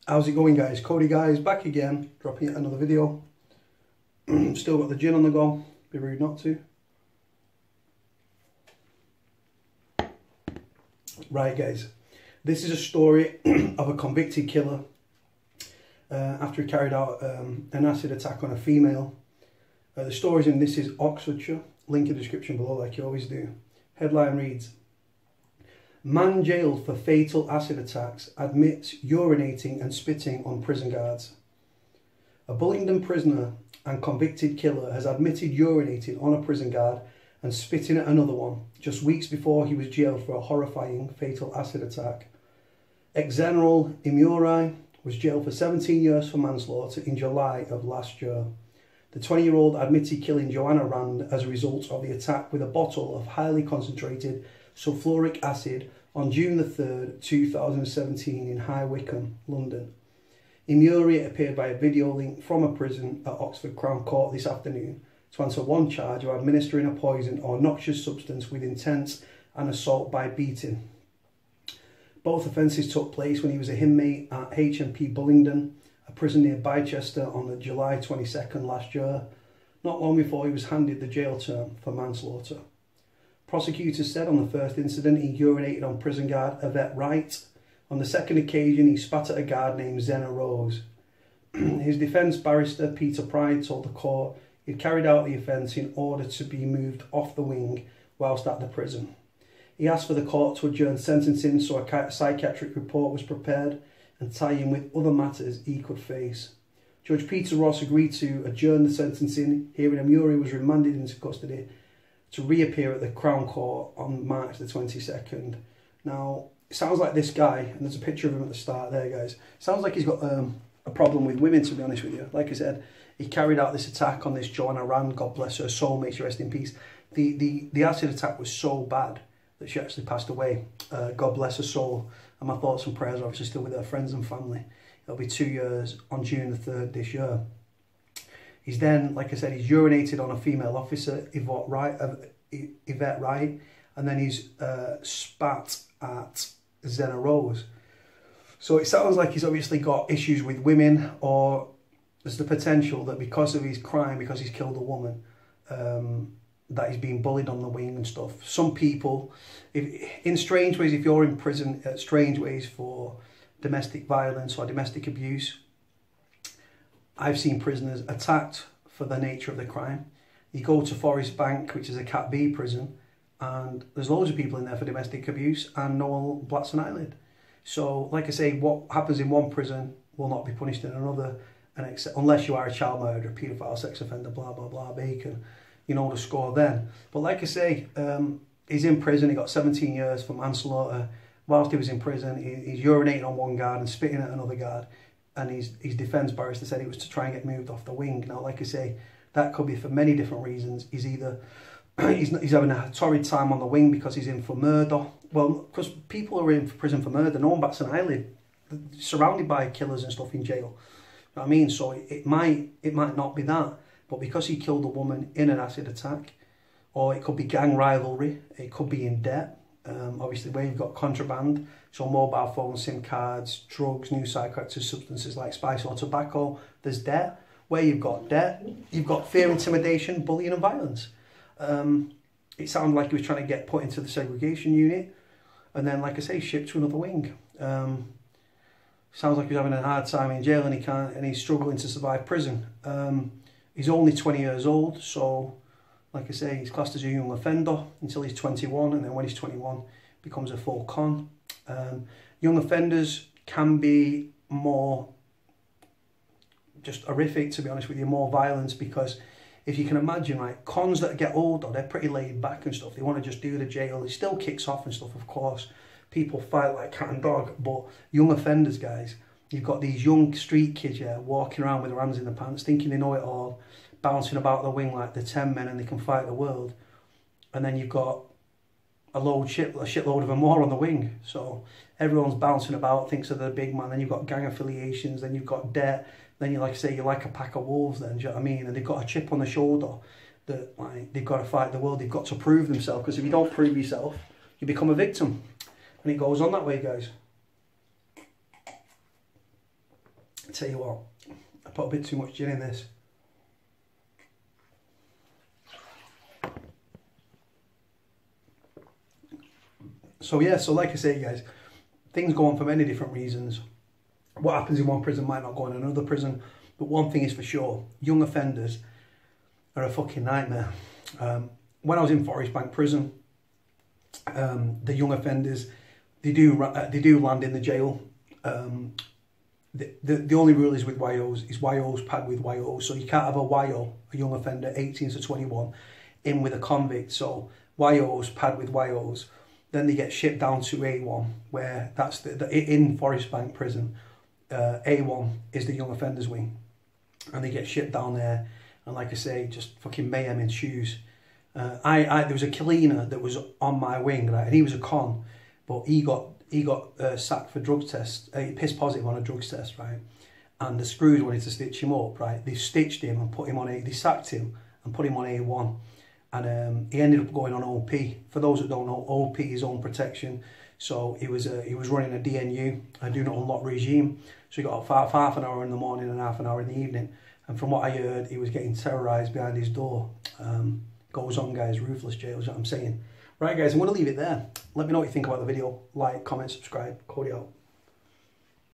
How's it going, guys? Cody, guys, back again, dropping another video. Still got the gin on the go, be rude not to. Right, guys, this is a story of a convicted killer after he carried out an acid attack on a female. The story's in This Is Oxfordshire, link in the description below like you always do. Headline reads, "Man jailed for fatal acid attacks admits urinating and spitting on prison guards." A Bullingdon prisoner and convicted killer has admitted urinating on a prison guard and spitting at another one just weeks before he was jailed for a horrifying fatal acid attack. Ex-General Imuri was jailed for 17 years for manslaughter in July of last year. The 20-year-old admitted killing Joanna Rand as a result of the attack with a bottle of highly concentrated sulphuric acid on June the 3rd, 2017 in High Wycombe, London. Imuri appeared by a video link from a prison at Oxford Crown Court this afternoon to answer one charge of administering a poison or noxious substance with intent and assault by beating. Both offences took place when he was a inmate at H&P Bullingdon, a prison near Bicester, on the July 22nd last year, not long before he was handed the jail term for manslaughter. Prosecutors said on the first incident he urinated on prison guard Yvette Wright. On the second occasion he spat at a guard named Zena Rose. His defence barrister Peter Pride told the court he had carried out the offence in order to be moved off the wing whilst at the prison. He asked for the court to adjourn sentencing so a psychiatric report was prepared and tie in with other matters he could face. Judge Peter Ross agreed to adjourn the sentencing, hearing Imuri was remanded into custody to reappear at the Crown Court on March the 22nd. Now, it sounds like this guy, and there's a picture of him at the start there, guys. Sounds like he's got a problem with women, to be honest with you. Like I said, he carried out this attack on this Joanna Rand, God bless her soul, may she rest in peace. The acid attack was so bad that she actually passed away. God bless her soul. And my thoughts and prayers are obviously still with her friends and family. It'll be 2 years on June the 3rd this year. He's then, like I said, he's urinated on a female officer, Yvette Wright, and then he's spat at Zena Rose. So it sounds like he's obviously got issues with women, or there's the potential that because of his crime, because he's killed a woman, that he's being bullied on the wing and stuff. Some people, in strange ways, if you're in prison, strange ways for domestic violence or domestic abuse, I've seen prisoners attacked for the nature of the crime. You go to Forest Bank, which is a Cat B prison, and there's loads of people in there for domestic abuse and no one bats an eyelid. So, like I say, what happens in one prison will not be punished in another, and unless you are a child murderer, paedophile, sex offender, blah, blah, blah, bacon. You know the score then. But like I say, he's in prison. He got 17 years for manslaughter. Whilst he was in prison, he's urinating on one guard and spitting at another guard. And his defence barrister said it was to try and get moved off the wing. Now, like I say, that could be for many different reasons. He's either he's having a torrid time on the wing because he's in for murder. Well, because people who are in prison for murder, no one bats an eyelid. They're surrounded by killers and stuff in jail. You know what I mean? So it might not be that. But because he killed a woman in an acid attack, or it could be gang rivalry, it could be in debt, obviously where you've got contraband, so mobile phones, SIM cards, drugs, new psychoactive substances like spice or tobacco, there's debt. Where you've got debt, you've got fear, intimidation, bullying and violence. It sounded like he was trying to get put into the segregation unit, and then, like I say, shipped to another wing. Sounds like he's having a hard time in jail and he's struggling to survive prison. He's only 20 years old, so like I say, he's classed as a young offender until he's 21, and then when he's 21, becomes a full con. Young offenders can be more just horrific, to be honest with you, more violence, because if you can imagine, right, cons that get older, they're pretty laid back and stuff. They want to just do the jail. It still kicks off and stuff, of course. People fight like cat and dog, but young offenders, guys, you've got these young street kids, yeah, walking around with their hands in their pants, thinking they know it all, bouncing about the wing like they're 10 men and they can fight the world. And then you've got a shitload of them more on the wing. So everyone's bouncing about, thinks they're the big man. Then you've got gang affiliations, then you've got debt. Then you, like I say, you're like a pack of wolves then, do you know what I mean? And they've got a chip on the shoulder that, like, they've got to fight the world. They've got to prove themselves, because if you don't prove yourself, you become a victim. And it goes on that way, guys. tell you what, I put a bit too much gin in this. So yeah, so like I say guys, things go on for many different reasons. What happens in one prison might not go on in another prison, but one thing is for sure, young offenders are a fucking nightmare. When I was in Forest Bank Prison, the young offenders, they do land in the jail. The only rule is with YOs, is YOs pad with YOs, so you can't have a YO, a young offender, 18 to 21, in with a convict. So YOs pad with YOs, then they get shipped down to A1, where that's in Forest Bank Prison. A1 is the young offenders wing, and they get shipped down there, and like I say, just fucking mayhem ensues. There was a cleaner that was on my wing, right, and he was a con, but he got sacked for drug test. He pissed positive on a drugs test, right, and the screws wanted to stitch him up, right. They stitched him and put him on they sacked him and put him on A1, and he ended up going on OP. For those that don't know, OP is own protection. So he was running a DNU, a do not unlock regime. So he got off half an hour in the morning and half an hour in the evening. And from what I heard, he was getting terrorised behind his door. Goes on, guys, ruthless jail is what I'm saying. Right, guys, I'm going to leave it there. Let me know what you think about the video. Like, comment, subscribe. Cody out.